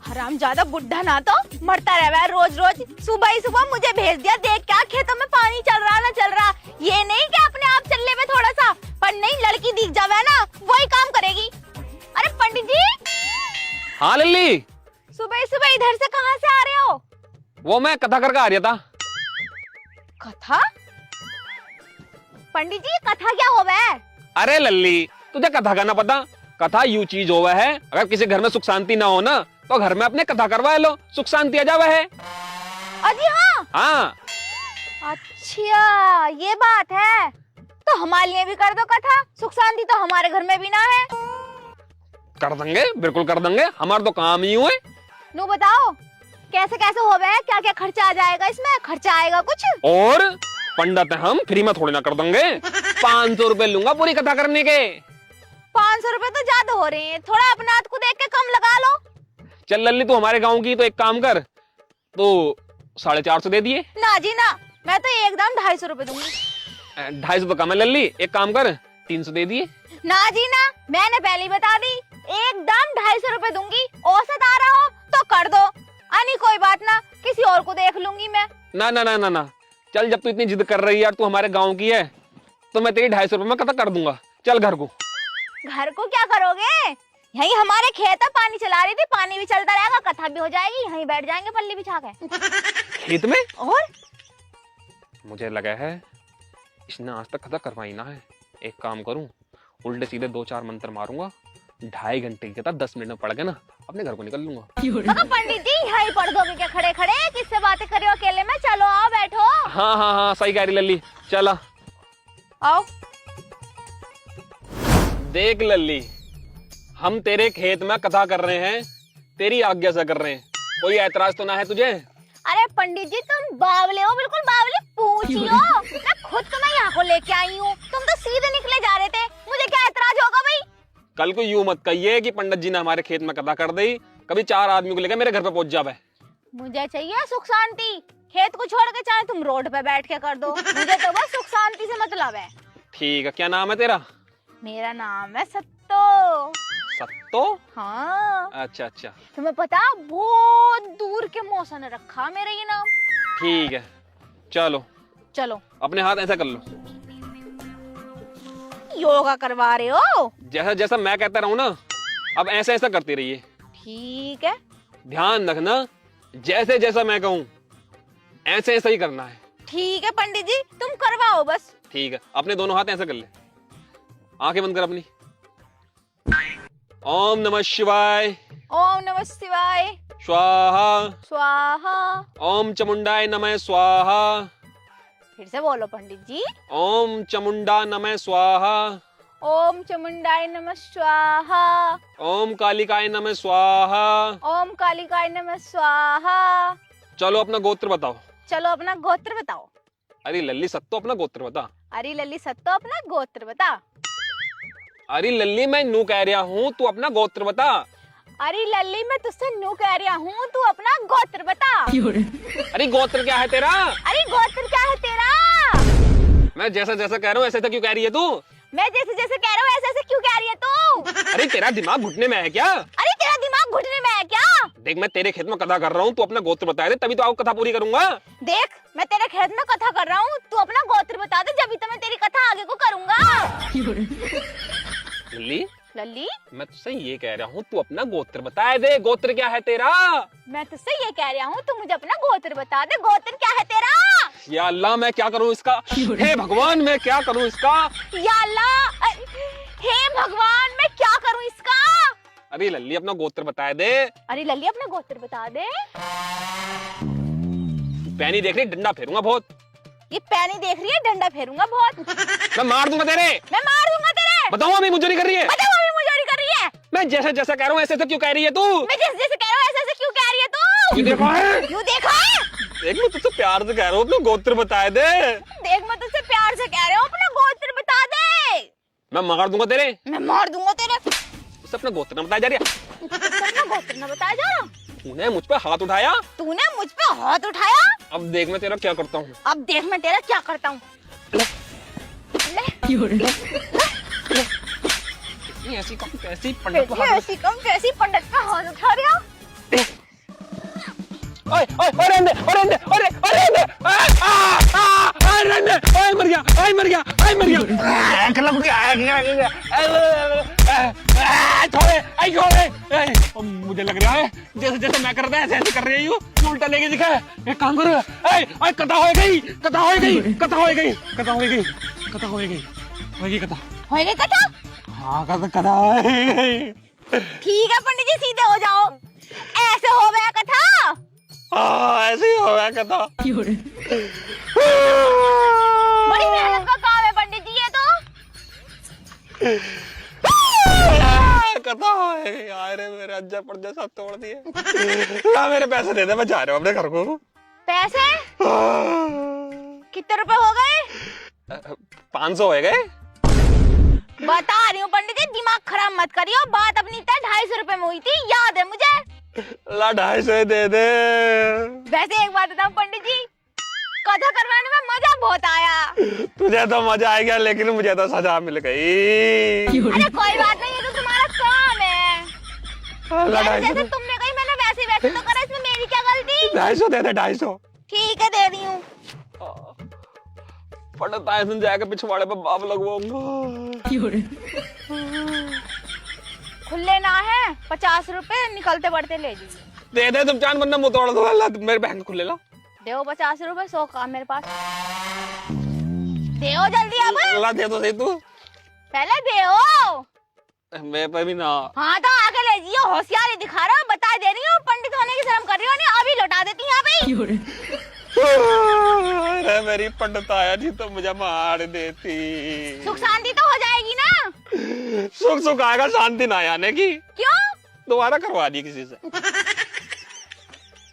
हरामजादा बुड्ढा ना तो मरता रहा है रोज रोज। सुबह ही सुबह मुझे भेज दिया, देख क्या खेतों में पानी चल रहा ना चल रहा। ये नहीं कि अपने आप चलने में थोड़ा सा, पर नहीं लड़की दिख जावे ना वही काम करेगी। अरे पंडित जी। हाँ लल्ली, सुबह सुबह इधर से कहाँ से आ रहे हो? वो मैं कथा करके आ रहा था। कथा? पंडित जी कथा क्या होवे है? अरे लल्ली, तुझे कथा का ना पता? कथा यू चीज होवे है, अगर किसी घर में सुख शांति ना हो ना तो घर में अपने कथा करवा लो, सुख शांति आ जावे है। अजी हाँ। हाँ। अच्छा ये बात है, तो हमारे लिए भी कर दो कथा, सुख शांति तो हमारे घर में भी ना है। कर देंगे, बिल्कुल कर देंगे, हमारा तो काम ही हुए। नो बताओ कैसे कैसे होवे है, क्या क्या खर्चा आ जाएगा इसमें? खर्चा आएगा कुछ? और पंडित हम फ्री में थोड़ी ना कर देंगे, 500 रुपए लूंगा पूरी कथा करने के। 500 रुपए तो ज्यादा हो रहे हैं, थोड़ा अपने हाथ को देख के कम लगा लो। चल लल्ली तू हमारे गांव की, तो एक काम कर, तो 450 दे दिए। ना जी ना, मैं तो एकदम 250 रुपए दूंगी। 250 तो कम है लल्ली, एक काम कर 300 दे दिए। ना जी ना, मैंने पहले ही बता दी, एकदम 250 रुपए दूंगी। औसत आ रहा हो तो कर दो, अनि कोई बात ना, किसी और को देख लूंगी मैं। ना ना ना ना ना, चल जब तू इतनी जिद कर रही है यार, तू हमारे गांव की है, तो मैं तेरी 250 रुपए में कथा कर दूंगा। चल घर को। घर को क्या करोगे? यही हमारे खेत है, पानी चला रही थी, पानी भी चलता रहेगा, कथा भी हो जाएगी, यहीं बैठ जाएंगे पल्ली बिछा के। खेत में? और मुझे लगा है इसने आज तक कथा करवाई ना है। एक काम करूं, उल्टे सीधे 2-4 मंत्र मारूंगा, 2.5 घंटे की कथा 10 मिनट में पढ़ के ना अपने घर को निकल लूंगा। तो पंडित जी यहीं पढ़ दोगे क्या खड़े खड़े? किससे बातें कर रहे हो अकेले में? चलो आओ बैठो। हाँ हाँ हाँ सही कह रही लल्ली, चला आओ। देख लल्ली, हम तेरे खेत में कथा कर रहे हैं, तेरी आज्ञा से कर रहे हैं, कोई ऐतराज तो ना है तुझे? अरे पंडित जी तुम बावले हो, बिल्कुल बावले पूछ लो। मैं खुद तुम्हें यहाँ को लेके आई हूँ, तुम तो सीधे निकले जा रहे थे, मुझे क्या ऐतराज होगा भाई? कल को यूं मत कहिए कि पंडित जी ने हमारे खेत में कथा कर दी, कभी 4 आदमी को लेकर मेरे घर पे पहुंच जावे। मुझे चाहिए सुख शांति, खेत को छोड़ के चाहे तुम रोड पे बैठ के कर दो, मुझे तो बस सुख शांति से मतलब है। ठीक है, क्या नाम है तेरा? मेरा नाम है सत्तो। सत्तो? हाँ। अच्छा अच्छा, तुम्हें पता बहुत दूर के मौसा ने रखा मेरा ये नाम। ठीक है, चलो चलो अपने हाथ ऐसा कर लो, योगा करवा रहे हो? जैसा जैसा मैं कहता रहूं ना, अब ऐसा ऐसा करती रहिए। ठीक है। ध्यान रखना, जैसे जैसा मैं कहूं ऐसे ऐसा ही करना है। ठीक है पंडित जी, तुम करवाओ बस। ठीक है, अपने दोनों हाथ ऐसा कर ले, आंखें बंद कर अपनी। ओम नमः शिवाय। ओम नमः शिवाय। स्वाहा स्वाहा। ओम चामुंडाय नमः स्वाहा। फिर से बोलो पंडित जी। ओम चामुंडा नमः स्वाहा। ओम चामुंडाय नमः स्वाहा। ओम कालिकाय नमः स्वाहा। ओम कालिकाय नमः स्वाहा। चलो अपना गोत्र बताओ। चलो अपना गोत्र बताओ। अरे लल्ली सत्तो अपना गोत्र बता। अरे लल्ली सत्तो अपना गोत्र बता। अरे लल्ली मैं नू कह रहा हूँ, तू अपना गोत्र बता। अरे लल्ली मैं तुझसे नू कह रहा हूँ, तू अपना गोत्र बता। अरे गोत्र क्या है तेरा? अरे गोत्र क्या है तेरा? मैं जैसा जैसा कह रहा हूँ ऐसा ऐसा क्यों कह रही है तू? मैं जैसे जैसे कह रहा हूँ ऐसे ऐसे क्यों कह रही है तू? अरे तेरा दिमाग घुटने में है क्या? अरे तेरा दिमाग घुटने में है क्या? देख मैं तेरे खेत में कथा कर रहा हूँ, तू अपना गोत्र बता दे, तभी तो आपको कथा पूरी करूंगा। देख मैं तेरे खेत में कथा कर रहा हूँ, तू अपना गोत्र बता दे, जब तो मैं तेरी कथा आगे को करूंगा। लल्ली लल्ली मैं तुझसे ये कह रहा हूँ, तू अपना गोत्र बता दे, गोत्र क्या है तेरा? मैं तुझसे ये कह रहा हूँ, तू मुझे अपना गोत्र बता दे, गोत्र क्या है तेरा? या अल्लाह मैं क्या करूँ इसका? हे भगवान मैं क्या करूँ इसका? या अल्लाह, हे भगवान मैं क्या करूँ इसका? अरे लल्ली अपना गोत्र बता दे। अरे लल्ली अपना गोत्र बता दे। पैनी देख रही, डंडा फेरूंगा बहुत। ये पैनी देख रही है, डंडा फेरूंगा बहुत। मैं मार दूंगा तेरे। मैं मार दूंगा तेरे। बताओ अभी मुझे कर रही है। बताओ अभी मुझे कर रही है। मैं जैसे जैसा कह रहा हूँ ऐसे ऐसे क्यों कह रही है तू? मैं जैसे जैसे कह रहा हूँ ऐसे ऐसे क्यों कह रही है तू? ये देखा है? यूँ देखा है? देख मैं तुझसे प्यार से कह रहा हूँ, अपना गोत्र बता दे। देख मैं तुझसे प्यार से कह रहा हूँ, अपना गोत्र बता दे। मैं मार दूंगा तेरे। मैं मार दूंगा तेरे। उससे अपना गोत्र न बताया जा रहा। अपना गोत्र न बताया जा रहा। तूने मुझ पे हाथ उठाया। तूने मुझ पे हाथ उठाया। अब देख मैं तेरा क्या करता हूँ। अब देख मैं तेरा क्या करता हूँ। ऐसी कम कैसी पंडित ऐसी कम कैसी पंडित का हाथ उठा रहा। ओए ओए ओए रहने दे, ओए रहने दे, ओए रहने दे, रहने दे, ओए मर गया, ओए मर गया, ओए मर गया, लग गया, छोड़े, आई छोड़े, मुझे लग रहा है जैसे जैसे मैं कर रहा है ऐसे ऐसे कर रही हूँ, उल्टा लेके दिखा है, एक काम करो, ओए कथा हो गई, कथा हो गई, कथा हो गई, कथा हो गई, कथा हो गई, होगी कथा, हो गई कथा? हाँ कथा कथा हो गई। ठीक है पंडित जी, सीधे हो जाओ। ऐसे हो गया कथा? हाँ ऐसे ही हो गया कथा। बड़ी मेहनत का काम है पंडित जी ये तो। कथा है यार, मेरे अज्जा पड़जा सब तोड़ दिए। ला मेरे पैसे दे दे, मैं जा रहा हूँ अपने घर को। पैसे कितने रुपए हो गए? 500 हो गए। बता रही हूँ पंडित जी, दिमाग खराब मत करियो। बात अपनी तय 250 रुपए में हुई थी, याद है मुझे। ला 250 दे दे। वैसे एक बात बताऊं पंडित जी, कथा करवाने में मजा बहुत आया। तुझे तो मजा आ गया, लेकिन मुझे तो सजा मिल गई। अरे कोई बात नहीं, ये तो तुम्हारा काम है। जैसे तुमने कही मैंने वैसे वैसे तो करा, इसमें मेरी क्या गलती? 250 दे दे, 250। ठीक है दे रही हूँ। पड़ता है जाके पिछवाड़े पे बाप लगवाऊंगा। खुले ना है 50 रुपए, निकलते बढ़ते ले लीजिए। दे दे तुम चांद, वरना मुंह तोड़ दो। मेरे बैंक खुले ला। दो 50 रुपए, 100 काम मेरे पास। दे जल्दी अब। ला दे तो सही तू। पहले दे। मेरे पे भी ना। हाँ तो आगे ले जियो, होशियारी दिखा रहा हूँ, बता दे रही हूँ। पंडित होने की शर्म कर रही हो नहीं, अभी लौटा देती यहाँ पे। अरे मेरी पंडित आया जी तो मुझे मार देती। सुख शांति तो हो जाएगी ना? सुख सुख आएगा, शांति ना आने की। क्यों? दोबारा करवा दी किसी से।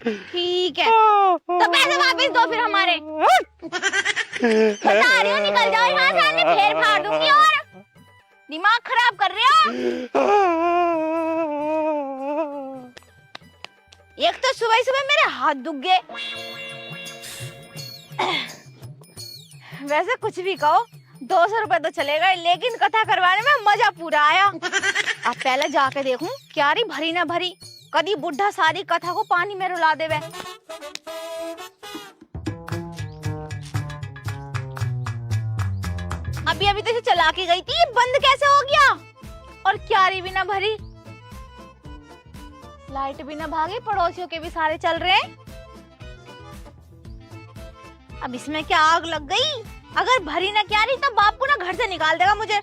ठीक है तो पैसे वापस दो फिर हमारे। बता रही हूँ, निकल जाओ यहाँ से, नहीं फेर फाड़ दूंगी। और दिमाग खराब कर रहे हो। एक तो सुबह सुबह मेरे हाथ दुख गए। वैसे कुछ भी कहो, 200 रुपए तो चलेगा, लेकिन कथा करवाने में मजा पूरा आया। अब पहले जाके देखूं क्यारी भरी ना भरी, कदी बुढ़ा सारी कथा को पानी में रुला देवे। अभी अभी तो चला के गई थी, बंद कैसे हो गया? और क्यारी भी ना भरी, लाइट भी ना भागी, पड़ोसियों के भी सारे चल रहे हैं। अब इसमें क्या आग लग गई? अगर भरी ना क्यारी तब बापू ना घर से निकाल देगा मुझे।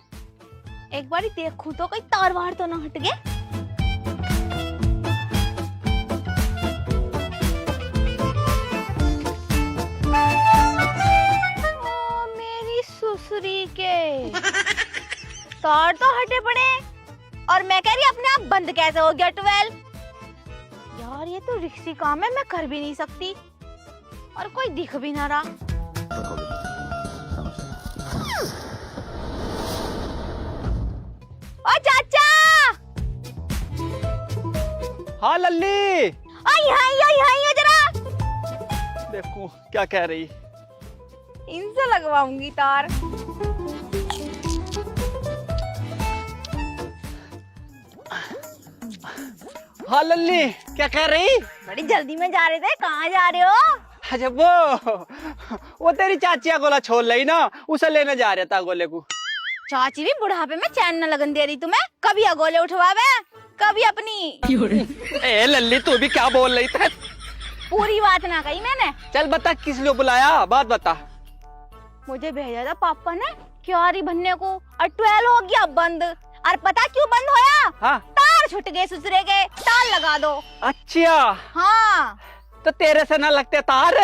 एक बारी देखूं तो कोई तार वार तो ना हट गए। मेरी सुसरी के तार तो हटे पड़े, और मैं कह रही अपने आप बंद कैसे हो गया 12? यार ये तो रिक्सी काम है, मैं कर भी नहीं सकती, और कोई दिख भी ना रहा। ओ चाचा! हाँ लल्ली, आई जरा। देखो क्या कह रही। इनसे लगवाऊंगी तार। हाँ लल्ली, क्या कह रही? बड़ी जल्दी में जा रहे थे, कहाँ जा रहे हो? अच्छा वो तेरी चाचिया गोला छोड़ ली ना, उसे लेने जा रहा था गोले को। चाची भी बुढ़ापे में चैन न लगन दे रही तुम्हें, कभी अगोले उठवावे, कभी अपनी। ए लल्ली तू भी क्या बोल रही थी? पूरी बात ना कही मैंने। चल बता किस लिए बुलाया, बात बता। मुझे भेजा था पापा ने क्यारी भरने को, और 12 हो गया बंद। और पता क्यों बंद होया? हाँ? तार छूट गए ससुरे के, तार लगा दो। अच्छा हाँ तो तेरे से ना लगते तार?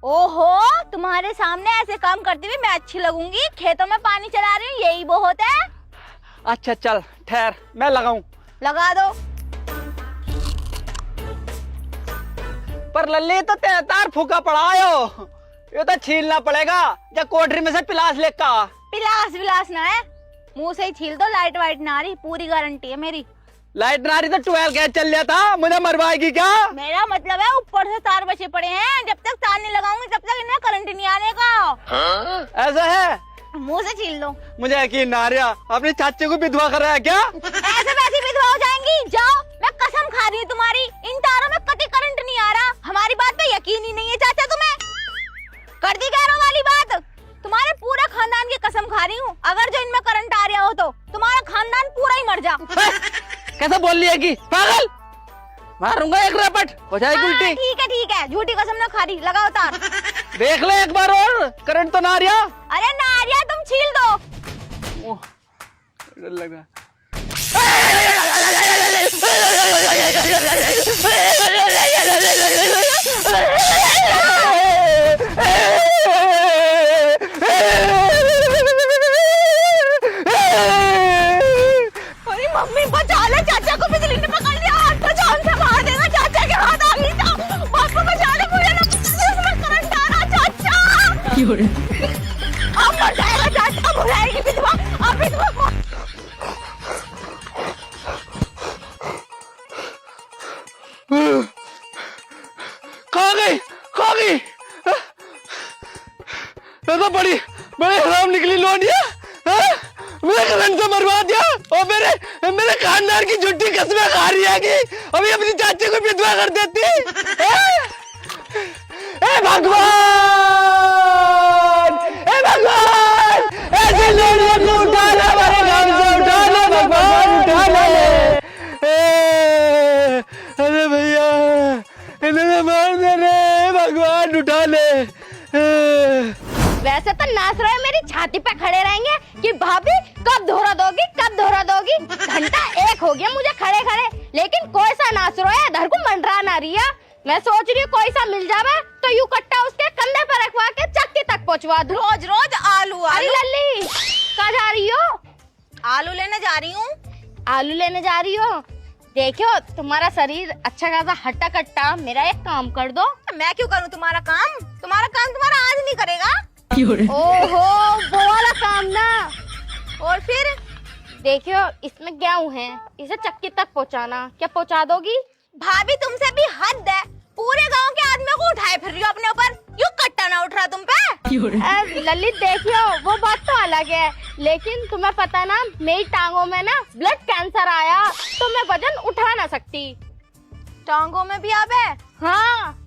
ओहो, तुम्हारे सामने ऐसे काम करती हुई मैं अच्छी लगूंगी? खेतों में पानी चला रही हूँ, यही वो होता है। अच्छा चल ठहर, मैं लगाऊं। लगा दो। पर लल्ली तो तार फूका पड़ा हो, ये तो छीलना पड़ेगा। या कोठरी में से पिलास लेका। पिलास ना है, मुंह से ही छील दो, लाइट वाइट ना आ रही, पूरी गारंटी है मेरी। लाइट ना आ रही तो 12 गैस चल जाता, मुझे मरवाएगी क्या? मेरा मतलब है ऊपर से तार बचे पड़े हैं, जब तक तार नहीं लगाऊंगी तब तक इन्हें करंट नहीं आने का। ऐसा है? मुंह से छील दो। मुझे यकीन ना आ रहा, अपनी चाची को विधवा कर रहा है क्या? ऐसे वैसे विधवा हो जाएंगी। जाओ, मैं कसम खा रही हूँ तुम्हारी, इन तारों में कभी करंट नहीं आ रहा। हमारी बात कैसे बोल लिया कि पागल, मारूंगा एक रपट हो जाएगी उल्टी। ठीक है झूठी कसम ना खा रही, लगाओ तार। देख ले एक बार और, करंट तो ना आ रहा। अरे नारिया तुम छील दो। ओह, डर लग रहा। अरे मम्मी बचा ले, चाचा को बिजली ने पकड़ लिया, हाथ तो जान से मार देगा, चाचा के हाथ आ गई तो पापा बचा ले मुझे ना, इसमें करंट आ रहा चाचा। अब मर जाएगा चाचा, बुलाएगी विधवा, अब विधवा को। खा गई ये तो बड़ी हराम निकली लोनिया, मेरे करंट से मरवा दिया और मेरे खानदान की झूठी कसमें खा रही है कि अभी अपनी चाची को विधवा कर देती। ए भगवान, ऐसे लोनियों को उठा ले, हमारे गांव से उठा ले भगवान, उठा ले। अरे भैया इन्हें मार दे रे भगवान, उठा ले। वैसे तो नाच रहे मेरी छाती पे खड़े रहेंगे कि भाभी कब धोरा दोगी, कब धोरा दोगी। घंटा 1 हो गया मुझे खड़े खड़े, लेकिन कोई सा नाच रहा है, इधर को मंडरा ना रही है। मैं सोच रही हूँ कोई सा मिल जावे तो यूं कट्टा उसके कंधे पर रखवा के चक्की तक पहुँचवा दूं। रोज रोज आलू। अरे लल्ली कहाँ जा रही हो? आलू लेने जा रही हूँ। आलू लेने जा रही हो? देखो तुम्हारा शरीर अच्छा खासा हट्टा कट्टा, मेरा एक काम कर दो। मैं क्यों करूँ तुम्हारा काम? तुम्हारा आज नहीं करेगा। ओहो वो वाला काम ना। और फिर देखियो इसमें गेहूं है, इसे चक्की तक पहुंचाना, क्या पहुंचा दोगी? भाभी तुमसे भी हद है, पूरे गांव के आदमियों को उठाए फिर रही हो अपने ऊपर, यूं कट्टा ना उठ रहा तुम पे। ललित देखियो वो बात तो अलग है, लेकिन तुम्हें पता ना मेरी टांगों में ना ब्लड कैंसर आया तो मैं वजन उठा ना सकती। टांगों में भी अब है? हाँ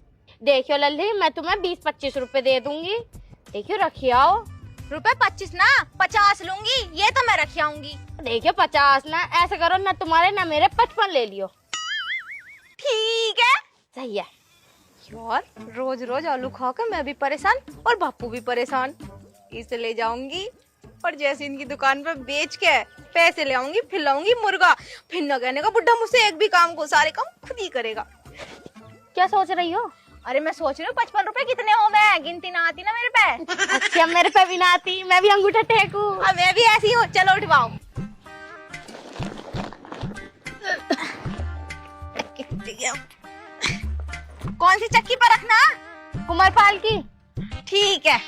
देखियो लल्ली, मैं तुम्हें 20-25 रुपए दे दूंगी, देखियो रखिए आओ। रुपए 25 ना 50 लूंगी, ये तो मैं रखी आऊंगी। देखियो 50 ना, ऐसे करो ना तुम्हारे ना मेरे 55 ले लियो। ठीक है सही है। यार रोज रोज आलू खा कर मैं भी परेशान और बापू भी परेशान, इसे ले जाऊंगी और जैसे इनकी दुकान पे बेच के पैसे ले आऊंगी, फिर लाऊंगी मुर्गा, फिर न कहने का बुढ़ा मुझसे एक भी काम को, सारे काम खुद ही करेगा। क्या सोच रही हो? अरे मैं सोच रही हूँ 55 रुपए कितने हो, मैं गिनती ना आती ना मेरे पे। अच्छा मेरे पे भी ना आती, मैं भी अंगूठा टेकू। मैं भी ऐसी हूँ, चलो उठवाओ। कौन सी चक्की पर रखना? कुमारपाल की। ठीक है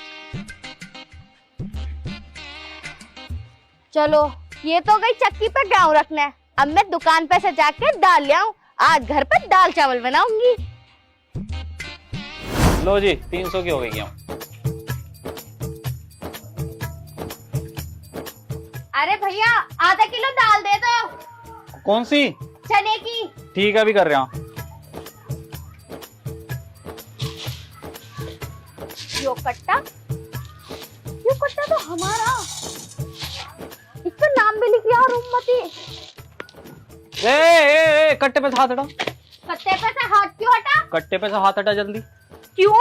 चलो, ये तो गई चक्की पर गेहूं रखना है, अब मैं दुकान पे से जाके दाल ले आऊं, आज घर पे दाल चावल बनाऊंगी। लो जी 300 की हो गई गेहूं। अरे भैया आधा किलो दाल दे दो। कौन सी? चने की। ठीक है अभी कर रहा हूँ। यो कट्टा तो हमारा, इसका नाम भी लिख लिया रूममती। ए, कट्टे पे से हाथ हटा। कट्टे पे से हाथ क्यों हटा? कट्टे पे से हाथ हटा जल्दी। क्यों?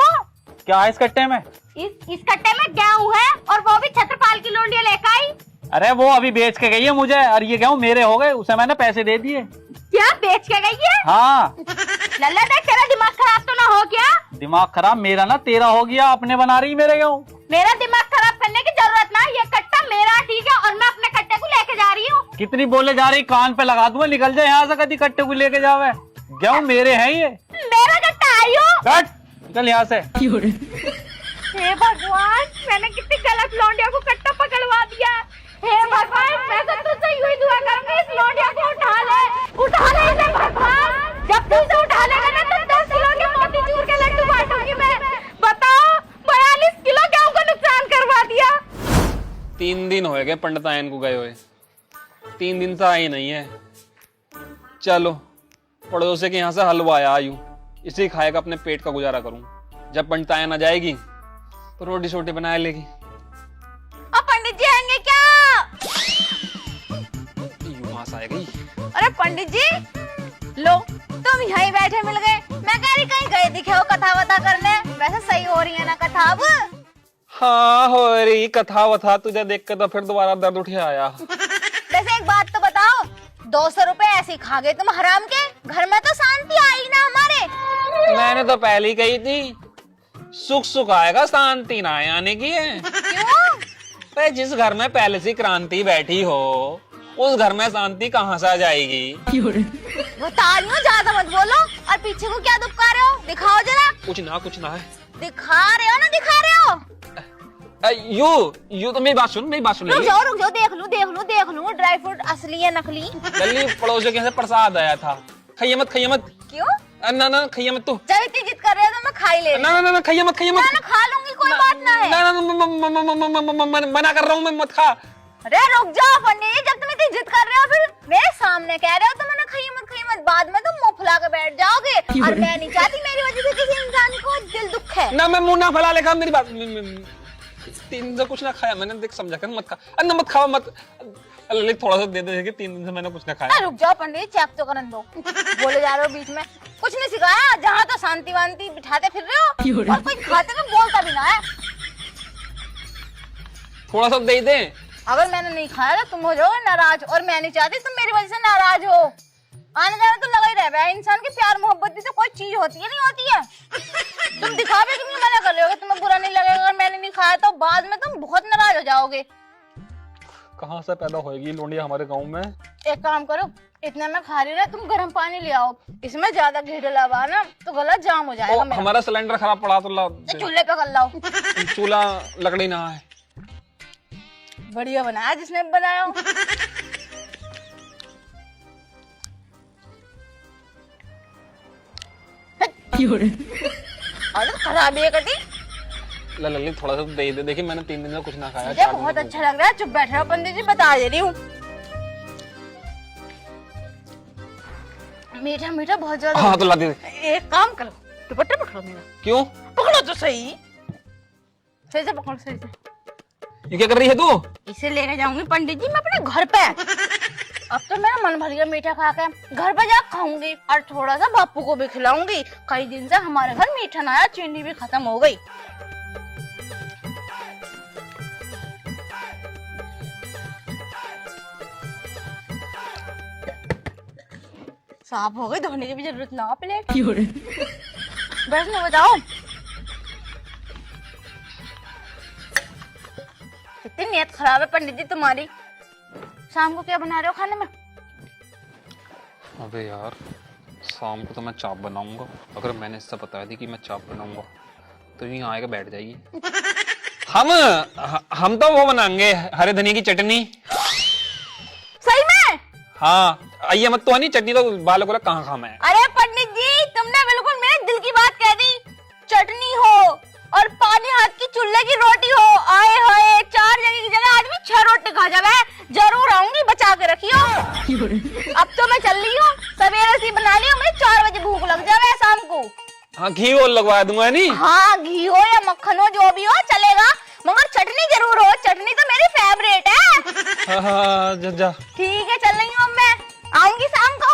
क्या है इस कट्टे में? इस कट्टे में गेहूं है और वो भी छत्रपाल की लोंडिया लेकर आई। अरे वो अभी बेच के गई है मुझे, और ये गेहूं मेरे हो गए, उसे मैंने पैसे दे दिए। क्या बेच के गई है? हाँ। लल्ला देख तेरा दिमाग खराब तो ना हो क्या? दिमाग खराब मेरा ना तेरा हो गया, अपने बना रही मेरे गेहूं। मेरा दिमाग खराब करने की जरूरत ना, ये कट्टा मेरा ठीक है और मैं अपने कट्टे को लेके जा रही हूँ। कितनी बोले जा रही, कान पे लगा दूंगा, निकल जाए यहाँ से, कभी कट्टे को लेके जावे। गेहूं मेरे हैं ये। मेरा कट्टा आयो। कट निकल यहाँ से। हे भगवान, मैंने कितनी गलत लौंडिया को कट्टा पकड़वा दिया। हे भगवान, मैं तो तुझसे यूं ही दुआ करूंगी, इस लौंडिया को उठा ले इसे भगवान। जब तू इसे उठा लेगा ना तो 10 किलो के मोतीचूर के लड्डू बांटूंगी मैं। बताओ 42 किलो गेहूं को नुकसान करवा दिया। 3 दिन हो गए पंडितायन को गए हुए, 3 दिन से आई नहीं है। चलो पड़ोसी के यहाँ से हलवा आया आयु, इसे खाएगा, अपने पेट का गुजारा करूं। जब पंडितायन आ जाएगी तो रोटी छोटी बना लेगी। अब पंडित जी आएंगे क्या? वहां से आएगी। अरे पंडित जी लो, तुम यहीं बैठे मिल गए। मैं कह रही कहीं गए दिखे हो कथा वथा करने। वैसे सही हो रही है ना कथा अब? हाँ हो रही कथा वथा, तुझे देख के तो फिर दोबारा दर्द उठ आया। वैसे एक बात तो बताओ, 200 रुपए ऐसे ही खा गए तुम हराम के, घर में तो शांति आई ना हमारे। मैंने तो पहले ही कही थी, सुख सुख आएगा शांति ना आने की है। क्यों? जिस घर में पहले से क्रांति बैठी हो उस घर में शांति कहाँ से आ जाएगी? बता रही हूँ, ज्यादा मत बोलो। और पीछे को क्या दुबका रहे हो? दिखाओ जरा। कुछ ना है। दिखा रहे हो ना, दिखा रहे हो? यू तो मेरी बात सुन रुक जाओ, देख लूं ड्राई फ्रूट असली है नकली। जल्दी पड़ोसियों के यहाँ से प्रसाद आया था, खाइए मत। क्यों? ना खाइए मत तू। जब इतनी जिद कर रहे हो तो मैं खा ही ले रही हूं। ना खाइए मत। ना खा लूंगी, कोई बात ना है। ना मना कर रहा हूँ मैं, मत खा। अरे रुक जाओ पंडित जी, जब तुम इतनी जिद कर रहे हो फिर मेरे सामने कह रहे हो तो मैंने खाइए मत, बाद में तुम मुंह फुला के बैठ जाओगे। और मैं नहीं चाहती मेरी वजह से किसी इंसान को दिल दुख है। ना मैं मुंह ना फैला लेगा, मेरी बात। 3 दिन से कुछ ना खाया मैंने, देख समझा कर मत खा। अन्ना मत खाओ मत, ललित थोड़ा सा दे दे कि 3 दिन से मैंने कुछ ना खाया। रुक जाओ पंडित जी, चेक तो करने दो। बोले जा रहे हो बीच में, कुछ नहीं सिखाया। जहाँ तो शांति वांति बिठाते फिर रहे हो और कोई खाते में बोलता भी ना है। थोड़ा सा दे दे। अगर मैंने नहीं खाया तो तुम हो जाओगे नाराज, और मैं नहीं चाहती तुम मेरी वजह से नाराज हो। आने जाने तो लगा ही रह है। इंसान की प्यार मोहब्बत भी तो कोई चीज होती है, नहीं होती है? तुम दिखावे कि नहीं मना कर रहे हो, तुम्हें बुरा नहीं लगेगा अगर मैंने नहीं खाया तो बाद में तुम बहुत नाराज हो जाओगे। कहाँ से पैदा होएगी लोंडिया हमारे गांव में? एक काम करो, इतना मैं खा रही हूँ, तुम गर्म पानी ले आओ, इसमें ज्यादा घी डला हुआ ना तो गला जाम हो जाएगा मेरा। हमारा सिलेंडर खराब पड़ा तो ला चूल्हे पे कर लाओ। चूल्हा लकड़ी ना है। बढ़िया बनाया जिसने बनाया हो। खराब है कटी। ललित थोड़ा सा दे दे, देखिए मैंने 3 दिन से कुछ ना खाया। मुझे बहुत अच्छा लग रहा है, चुप बैठ रहा हो पंडित जी, बता दे रही हूँ। मीठा मीठा बहुत ज्यादा। हाँ तो ला दे। एक काम करो, दुपट्टा पकड़ो मेरा। क्यों? पकड़ो तो सही, सही से पकड़ो, सही से। ये क्या कर रही है तू? इसे लेके जाऊंगी पंडित जी मैं अपने घर पे। अब तो मेरा मन भर गया मीठा खा के, घर पे जा खाऊंगी और थोड़ा सा बापू को भी खिलाऊंगी। कई दिन से हमारे घर मीठा ना आया, चीनी भी खत्म हो गई। साफ हो गई, धोने की भी जरूरत ना प्लेट। बैठने बताओ, कितनी नियत खराब है पंडित जी तुम्हारी। शाम को क्या बना रहे हो खाने में? अबे यार, शाम को तो मैं चाप बनाऊंगा। अगर मैंने इससे बताया थी कि मैं चाप बनाऊंगा तो यूं आएगा बैठ जाएगी। हम तो वो बनाएंगे, हरे धनिया की चटनी। सही में? हाँ, आइए मत तो नहीं, चटनी तो बालों को कहाँ खाम है। अरे पंडित जी, तुमने बिल्कुल मेरे दिल की बात कह दी। चटनी हो और पानी हाथ की चूल्हे की रोटी हो, आए हाय 4 जगह की जगह आदमी 6 रोटी खा जावे। जरूर आऊंगी, बचा के रखियो। अब तो मैं चल रही हूँ, सवेरे से बना ली हूँ, मुझे 4 बजे भूख लग जावे शाम को। हाँ, घी और लगवा दूंगा नहीं? हाँ, घी हो या मक्खन हो, जो भी हो चलेगा, मगर चटनी जरूर हो। चटनी तो मेरी फेवरेट है। हाँ, जा। ठीक है, चल रही हूँ मैं, आऊंगी शाम को।